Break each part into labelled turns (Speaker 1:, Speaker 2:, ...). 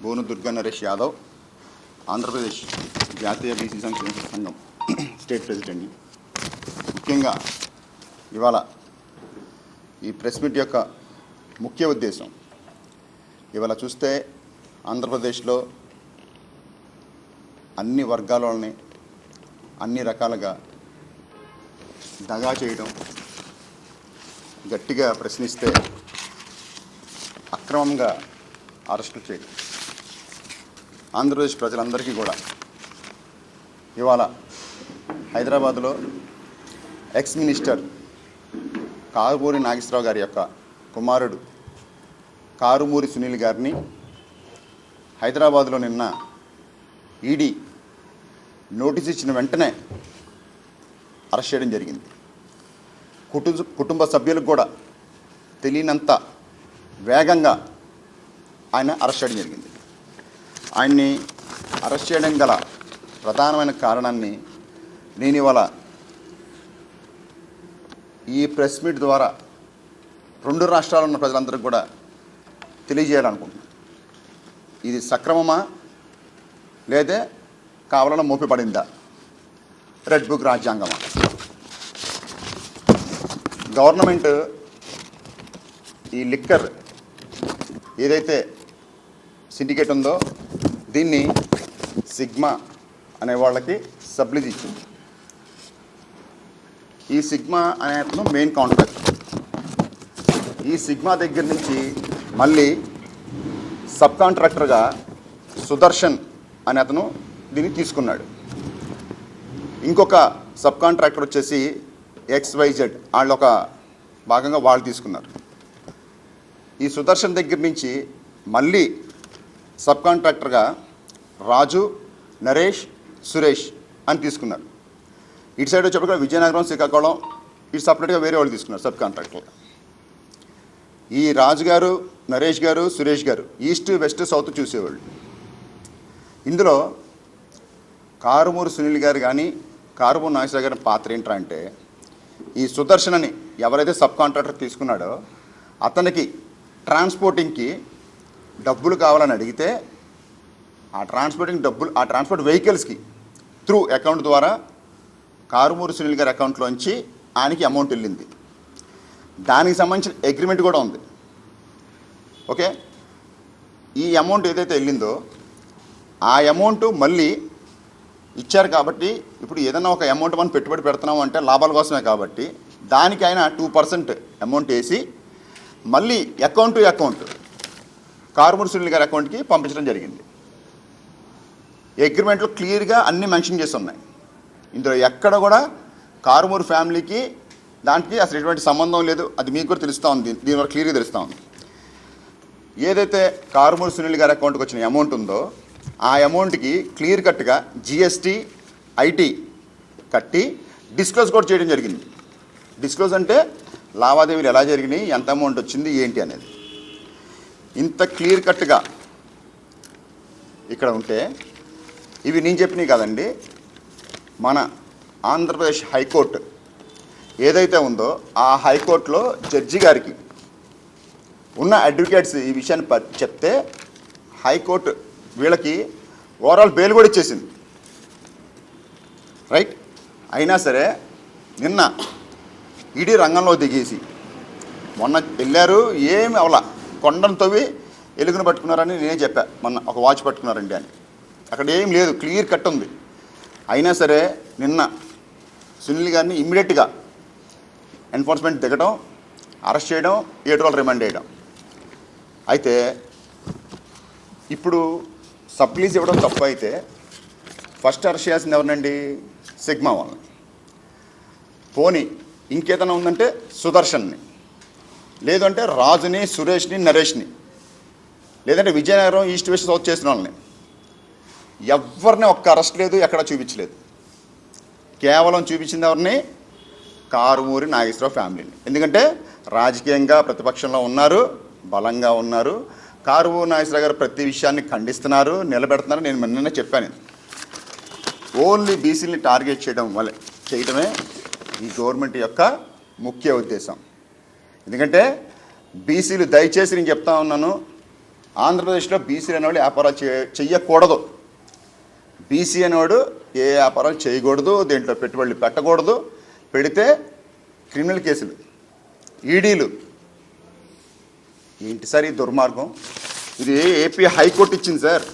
Speaker 1: బోను దుర్గా నరేష్ యాదవ్, ఆంధ్రప్రదేశ్ జాతీయ బీసీ సంఘం స్టేట్ ప్రెసిడెంట్ని. ముఖ్యంగా ఇవాళ ఈ ప్రెస్ మీట్ యొక్క ముఖ్య ఉద్దేశం, ఇవాళ చూస్తే ఆంధ్రప్రదేశ్లో అన్ని వర్గాలని అన్ని రకాలుగా దగా చేయడం, గట్టిగా ప్రశ్నిస్తే అక్రమంగా అరెస్టులు చేయడం. ఆంధ్రప్రదేశ్ ప్రజలందరికీ కూడా ఇవాళ హైదరాబాదులో ఎక్స్ మినిస్టర్ కారుమూరి నాగేశ్వరరావు గారి యొక్క కుమారుడు కారుమూరి సునీల్ గారిని హైదరాబాదులో నిన్న ఈడీ నోటీస్ ఇచ్చిన వెంటనే అరెస్ట్ చేయడం జరిగింది. కుటుంబ సభ్యులకు కూడా తెలియనంత వేగంగా ఆయన అరెస్ట్ చేయడం జరిగింది. ఆయన్ని అరెస్ట్ చేయడం గల ప్రధానమైన కారణాన్ని నేను ఇవాళ ఈ ప్రెస్ మీట్ ద్వారా రెండు రాష్ట్రాల్లో ఉన్న ప్రజలందరికీ కూడా తెలియజేయాలనుకుంటున్నాను. ఇది సక్రమమా లేదా కావాలన్నా మోపిపడిందా, రెడ్ బుక్ రాజ్యాంగమా? గవర్నమెంట్ ఈ లిక్కర్ ఏదైతే సిండికేట్ ఉందో దీన్ని సిగ్మా అనే వాళ్ళకి సబ్లీజ్ ఇచ్చింది. ఈ సిగ్మా అనే అతను మెయిన్ కాంట్రాక్ట్. ఈ సిగ్మా దగ్గర నుంచి మళ్ళీ సబ్ కాంట్రాక్టర్గా సుదర్శన్ అనే అతను దీన్ని తీసుకున్నాడు. ఇంకొక సబ్ కాంట్రాక్టర్ వచ్చేసి XYZ వాళ్ళు ఒక భాగంగా వాళ్ళు తీసుకున్నారు. ఈ సుదర్శన్ దగ్గర నుంచి మళ్ళీ సబ్ కాంట్రాక్టర్గా రాజు, నరేష్, సురేష్ అని తీసుకున్నారు. ఇటు సైడ్ వచ్చేప్పటికి విజయనగరం, శ్రీకాకుళం ఇటు సపరేట్గా వేరే వాళ్ళు తీసుకున్నారు సబ్ కాంట్రాక్టర్. ఈ రాజు గారు, నరేష్ గారు, సురేష్ గారు ఈస్ట్, వెస్ట్, సౌత్ చూసేవాళ్ళు. ఇందులో కారుమూరి సునీల్ గారు కానీ కారుమూరి నాగేశ్వరరావు గారి పాత్ర ఏంట్రా అంటే, ఈ సుదర్శన్ అని ఎవరైతే సబ్ కాంట్రాక్టర్ తీసుకున్నాడో అతనికి ట్రాన్స్పోర్టింగ్కి డబ్బులు కావాలని అడిగితే ఆ ట్రాన్స్పోర్ట్ వెహికల్స్కి త్రూ అకౌంట్ ద్వారా కారుమూరి సునీల్ గారి అకౌంట్లోంచి ఆయనకి అమౌంట్ వెళ్ళింది. దానికి సంబంధించిన అగ్రిమెంట్ కూడా ఉంది. ఓకే, ఈ అమౌంట్ ఏదైతే వెళ్ళిందో ఆ అమౌంట్ మళ్ళీ ఇచ్చారు కాబట్టి ఇప్పుడు ఏదైనా ఒక అమౌంట్ మనం పెట్టుబడి పెడుతున్నాం అంటే లాభాల కోసమే కాబట్టి దానికి ఆయన 2% అమౌంట్ వేసి మళ్ళీ account to account Karumuri Sunil గారి అకౌంట్కి పంపించడం జరిగింది. అగ్రిమెంట్లో క్లియర్గా అన్నీ మెన్షన్ చేసి ఉన్నాయి. ఇందులో ఎక్కడ కూడా కారుమూరి ఫ్యామిలీకి దానికి అసలు ఎటువంటి సంబంధం లేదు. అది మీకు కూడా తెలుస్తూ ఉంది, దీనివల్ల క్లియర్గా తెలుస్తూ ఉంది. ఏదైతే కారుమూరి సునీల్ గారి అకౌంట్కి వచ్చిన అమౌంట్ ఉందో ఆ అమౌంట్కి క్లియర్ కట్గా GST, IT కట్టి డిస్క్లోజ్ కూడా చేయడం జరిగింది. డిస్క్లోజ్ అంటే లావాదేవీలు ఎలా జరిగినాయి, ఎంత అమౌంట్ వచ్చింది ఏంటి అనేది ఇంత క్లియర్ కట్గా ఇక్కడ ఉంటే, ఇవి నేను చెప్పినవి కాదండి, మన ఆంధ్రప్రదేశ్ హైకోర్టు ఏదైతే ఉందో ఆ హైకోర్టులో జడ్జి గారికి ఉన్న అడ్వకేట్స్ ఈ విషయాన్ని చెప్తే హైకోర్టు వీళ్ళకి ఓవరాల్ బెయిల్ కూడా ఇచ్చేసింది. రైట్, అయినా సరే నిన్న ఈడీ రంగంలో దిగేసి మొన్న వెళ్ళారు, ఏమి అవలా, కొండను తవ్వి ఎలుగును పట్టుకున్నారని నేనే చెప్పా మొన్న, ఒక వాచ్ పట్టుకున్నారండి అని. అక్కడ ఏం లేదు, క్లియర్ కట్ ఉంది. అయినా సరే నిన్న సునీల్ గారిని ఇమ్మీడియట్గా ఎన్ఫోర్స్మెంట్ దిగడం, అరెస్ట్ చేయడం, 7 రోజులు రిమాండ్ చేయడం. అయితే ఇప్పుడు సబ్లీజ్ ఇవ్వడం తప్పు అయితే ఫస్ట్ అరెస్ట్ చేయాల్సింది ఎవరినండి? సిగ్మా వాళ్ళని. పోనీ ఇంకేదైనా ఉందంటే సుదర్శన్ని, లేదంటే రాజుని, సురేష్ని, నరేష్ని, లేదంటే విజయనగరం ఈస్ట్, వెస్ట్, సౌత్ చేసిన వాళ్ళని. ఎవరిని ఒక్క అరెస్ట్ లేదు, ఎక్కడ చూపించలేదు. కేవలం చూపించింది ఎవరిని? కారుమూరి నాగేశ్వరరావు ఫ్యామిలీని. ఎందుకంటే రాజకీయంగా ప్రతిపక్షంలో ఉన్నారు, బలంగా ఉన్నారు. కారుమూరి నాగేశ్వరరావు గారు ప్రతి విషయాన్ని ఖండిస్తున్నారు, నిలబెడుతున్నారు. నేను నిన్నే చెప్పాను, ఓన్లీ బీసీని టార్గెట్ చేయడమే ఈ గవర్నమెంట్ యొక్క ముఖ్య ఉద్దేశం. ఎందుకంటే బీసీలు, దయచేసి నేను చెప్తా ఉన్నాను, ఆంధ్రప్రదేశ్లో బీసీ అనేవాళ్ళు వ్యాపారాలు చెయ్యకూడదు. బీసీ అనేవాడు ఏ వ్యాపారాలు చేయకూడదు, దేంట్లో పెట్టుబడులు పెట్టకూడదు, పెడితే క్రిమినల్ కేసులు, ఈడీలు. ఏంటి సార్ ఈ దుర్మార్గం? ఇది ఏపీ హైకోర్టు ఇచ్చింది సార్.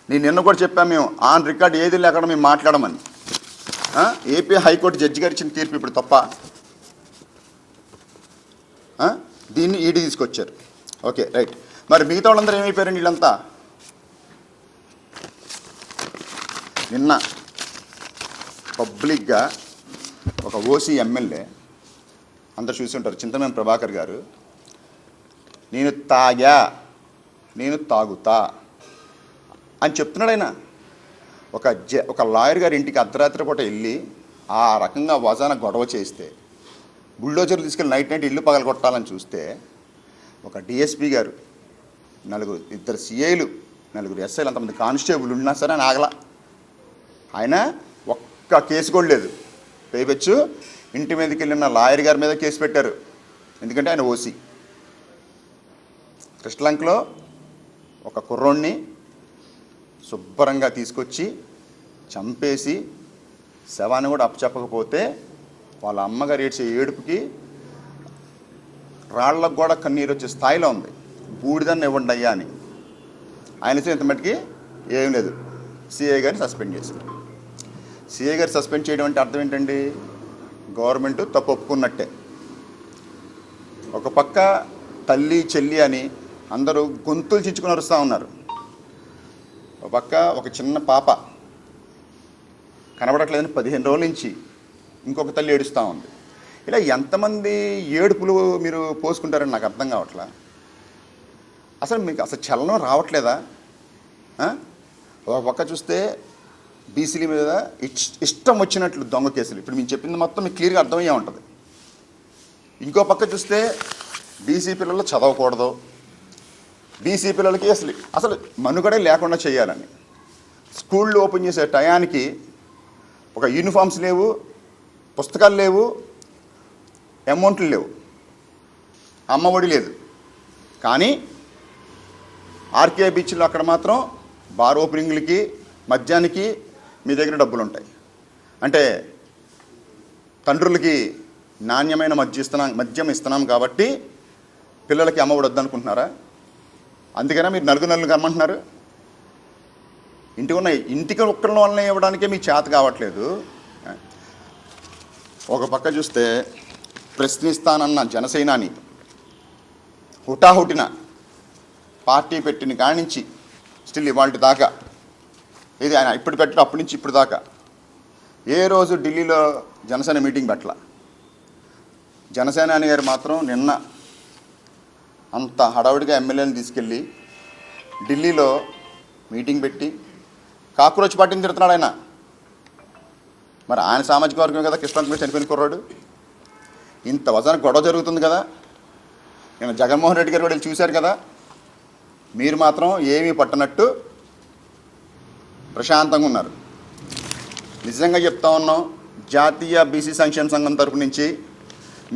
Speaker 1: నేను నిన్న కూడా చెప్పాను, మేము ఆన్ రికార్డ్ ఏది లేకుండా మేము మాట్లాడమని. ఏపీ హైకోర్టు జడ్జి గారు ఇచ్చిన తీర్పు ఇప్పుడు తప్ప. దీన్ని ఈడీ తీసుకొచ్చారు. Okay, right. మరి మిగతా వాళ్ళందరూ ఏమైపోయారండి? వీళ్ళంతా నిన్న పబ్లిక్గా ఒక ఓసీ ఎమ్మెల్యే, అందరు చూసి ఉంటారు, చింతమనేని ప్రభాకర్ గారు, నేను తాగుతా అని చెప్తున్నాడు. ఆయన ఒక లాయర్ గారి ఇంటికి అర్ధరాత్రి పూట వెళ్ళి ఆ రకంగా వజాన గొడవ చేస్తే, బుల్డోజర్లు తీసుకెళ్ళి నైట్ ఇల్లు పగలగొట్టాలని చూస్తే, ఒక డిఎస్పీ గారు, ఇద్దరు సిఐలు, 4 ఎస్ఐలు, అంతమంది కానిస్టేబుల్ ఉన్నా సరే ఆయన ఆగల. ఆయన ఒక్క కేసు కూడా లేదు. పైపెచ్చు ఇంటి మీదకి వెళ్ళిన లాయర్ గారి మీద కేసు పెట్టారు, ఎందుకంటే ఆయన ఓసీ. కృష్ణలంకలో ఒక కుర్రోడిని శుభ్రంగా తీసుకొచ్చి చంపేసి శవాన్ని కూడా అప్పచెప్పకపోతే వాళ్ళ అమ్మగారు ఏడ్చే ఏడుపుకి రాళ్లకు కూడా కన్నీరు వచ్చే స్థాయిలో ఉంది. బూడిదన్ని ఇవ్వండి అయ్యా అని. ఆయన ఇంత మటుకి ఏం లేదు, సిఐ గారిని సస్పెండ్ చేశారు. సిఐ గారు సస్పెండ్ చేయడం అంటే అర్థం ఏంటండి? గవర్నమెంట్ తప్పు ఒప్పుకున్నట్టే. ఒక పక్క తల్లి చెల్లి అని అందరూ గొంతులు చించుకుని అరుస్తూ ఉన్నారు. ఒక పక్క ఒక చిన్న పాప కనబడట్లేదని 15 రోజుల నుంచి ఇంకొక తల్లి ఏడుస్తూ ఉంది. ఇలా ఎంతమంది ఏడుపులు మీరు పోసుకుంటారని నాకు అర్థం కావట్లా. అసలు మీకు అసలు చలనం రావట్లేదా? ఒక పక్క చూస్తే బీసీల మీద ఇష్టం వచ్చినట్లు దొంగ కేసులు, ఇప్పుడు మేము చెప్పింది మొత్తం మీకు క్లియర్గా అర్థమయ్యే ఉంటుంది. ఇంకో పక్క చూస్తే బీసీ పిల్లలు చదవకూడదు, బీసీ పిల్లలకి అసలు మనుగడే లేకుండా చేయాలని, స్కూళ్ళు ఓపెన్ చేసే టయానికి ఒక యూనిఫామ్స్ లేవు, పుస్తకాలు లేవు, అమౌంట్లు లేవు, అమ్మఒడి లేదు. కానీ ఆర్కే బీచ్లో అక్కడ మాత్రం బార్ ఓపెనింగ్లకి మద్యానికి మీ దగ్గర డబ్బులు ఉంటాయి. అంటే తండ్రులకి నాణ్యమైన మద్యం ఇస్తున్నాం కాబట్టి పిల్లలకి అమ్మఒడి వద్దనుకుంటున్నారా? అందుకనే మీరు నలుగురు కమ్మంటున్నారు. ఇంటికి ఒక్కరి వలన ఇవ్వడానికే మీకు చేత కావట్లేదు. ఒక పక్క చూస్తే ప్రశ్నిస్తానన్న జనసేనాని హుటాహుటిన పార్టీ పెట్టిన కాడి నుంచి స్టిల్ ఇవాళ దాకా, ఇది ఆయన ఇప్పుడు పెట్టడం అప్పటి నుంచి ఇప్పుడు దాకా ఏ రోజు ఢిల్లీలో జనసేన మీటింగ్ పెట్టాల. జనసేనాని గారు మాత్రం నిన్న అంత హడావుడిగా ఎమ్మెల్యేని తీసుకెళ్ళి ఢిల్లీలో మీటింగ్ పెట్టి కాక్రోచ్ పార్టీని తిడుతున్నాడు ఆయన. మరి ఆయన సామాజిక వర్గం కదా కృష్ణాంక్ మీద చనిపోయిన కుర్రాడు. ఇంత వజన గొడవ జరుగుతుంది కదా. నేను జగన్మోహన్ రెడ్డి గారు కూడా చూశారు కదా. మీరు మాత్రం ఏమీ పట్టనట్టు ప్రశాంతంగా ఉన్నారు. నిజంగా చెప్తా ఉన్నాం, జాతీయ బీసీ సంక్షేమ సంఘం తరపు నుంచి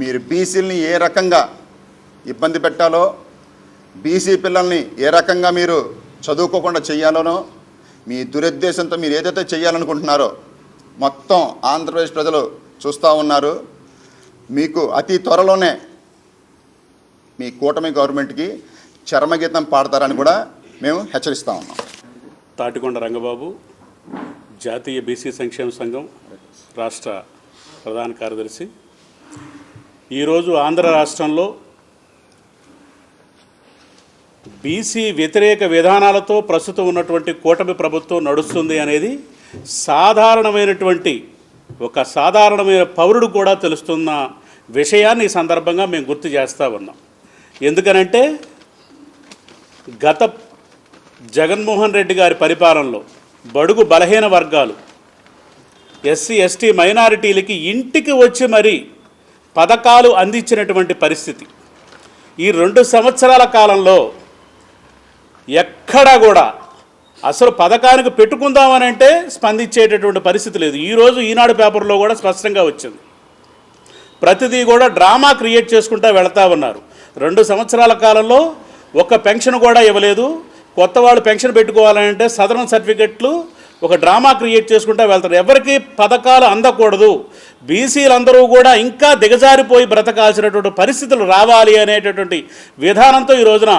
Speaker 1: మీరు బీసీలని ఏ రకంగా ఇబ్బంది పెట్టాలో, బీసీ పిల్లల్ని ఏ రకంగా మీరు చదువుకోకుండా చేయాలనో, మీ దురుద్దేశంతో మీరు ఏదైతే చేయాలనుకుంటున్నారో మొత్తం ఆంధ్రప్రదేశ్ ప్రజలు చూస్తూ ఉన్నారు. మీకు అతి త్వరలోనే మీ కూటమి గవర్నమెంట్కి చరమగీతం పాడతారని కూడా మేము హెచ్చరిస్తూ ఉన్నాం.
Speaker 2: తాటికొండ రంగబాబు, జాతీయ బీసీ సంక్షేమ సంఘం రాష్ట్ర ప్రధాన కార్యదర్శి. ఈరోజు ఆంధ్ర రాష్ట్రంలో బీసీ వ్యతిరేక విధానాలతో ప్రస్తుతం ఉన్నటువంటి కూటమి ప్రభుత్వం నడుస్తుంది అనేది సాధారణమైన పౌరుడు కూడా తెలుస్తున్న విషయాన్ని ఈ సందర్భంగా మేము గుర్తు చేస్తూ ఉన్నాం. ఎందుకనంటే గత జగన్మోహన్ రెడ్డి గారి పరిపాలనలో బడుగు బలహీన వర్గాలు, ఎస్సీ ఎస్టీ మైనారిటీలకి ఇంటికి వచ్చి మరీ పథకాలు అందించినటువంటి పరిస్థితి. ఈ 2 సంవత్సరాల కాలంలో ఎక్కడా కూడా అసలు పథకానికి పెట్టుకుందామనంటే స్పందించేటటువంటి పరిస్థితి లేదు. ఈరోజు ఈనాడు పేపర్లో కూడా స్పష్టంగా వచ్చింది. ప్రతిదీ కూడా డ్రామా క్రియేట్ చేసుకుంటూ వెళతా ఉన్నారు. 2 సంవత్సరాల కాలంలో ఒక్క పెన్షన్ కూడా ఇవ్వలేదు. కొత్త వాళ్ళు పెన్షన్ పెట్టుకోవాలంటే సదరన్ సర్టిఫికెట్లు ఒక డ్రామా క్రియేట్ చేసుకుంటూ వెళ్తారు. ఎవరికి పథకాలు అందకూడదు, బీసీలందరూ కూడా ఇంకా దిగజారిపోయి బ్రతకాల్సినటువంటి పరిస్థితులు రావాలి అనేటటువంటి విధానంతో ఈ రోజున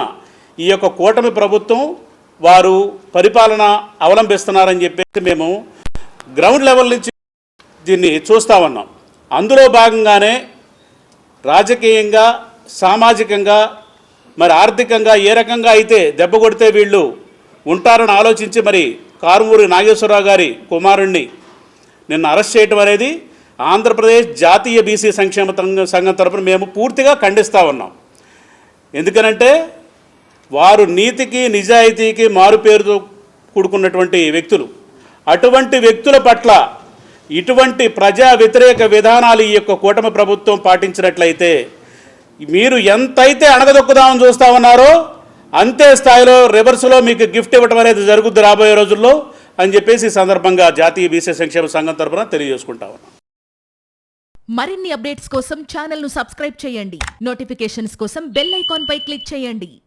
Speaker 2: ఈ యొక్క కూటమి ప్రభుత్వం వారు పరిపాలన అవలంబిస్తున్నారని చెప్పేసి మేము గ్రౌండ్ లెవెల్ నుంచి దీన్ని చూస్తూ ఉన్నాం. అందులో భాగంగానే రాజకీయంగా, సామాజికంగా, మరి ఆర్థికంగా ఏ రకంగా అయితే దెబ్బ కొడితే వీళ్ళు ఉంటారని ఆలోచించి మరి కారుమూరి నాగేశ్వరరావు గారి కుమారుణ్ణి నిన్న అరెస్ట్ చేయటం అనేది ఆంధ్రప్రదేశ్ జాతీయ బీసీ సంక్షేమ సంఘం తరపున మేము పూర్తిగా ఖండిస్తూ ఉన్నాం. ఎందుకనంటే వారు నీతికి నిజాయితీకి మారుపేరుతో కూడుకున్నటువంటి వ్యక్తులు. అటువంటి వ్యక్తుల పట్ల ఇటువంటి ప్రజా వ్యతిరేక విధానాలు ఈ యొక్క కూటమి ప్రభుత్వం పాటించినట్లయితే మీరు ఎంతైతే అణగదొక్కుదామని చూస్తూ ఉన్నారో అంతే స్థాయిలో రివర్స్లో మీకు గిఫ్ట్ ఇవ్వటం అనేది జరుగుద్ది రాబోయే రోజుల్లో అని చెప్పేసి ఈ సందర్భంగా జాతీయ బీసీ సంక్షేమ సంఘం తరపున తెలియజేసుకుంటా ఉన్నాం.
Speaker 3: మరిన్ని అప్డేట్స్ కోసం ఛానల్ను సబ్స్క్రైబ్ చేయండి. నోటిఫికేషన్స్ కోసం బెల్ ఐకాన్ పై క్లిక్ చేయండి.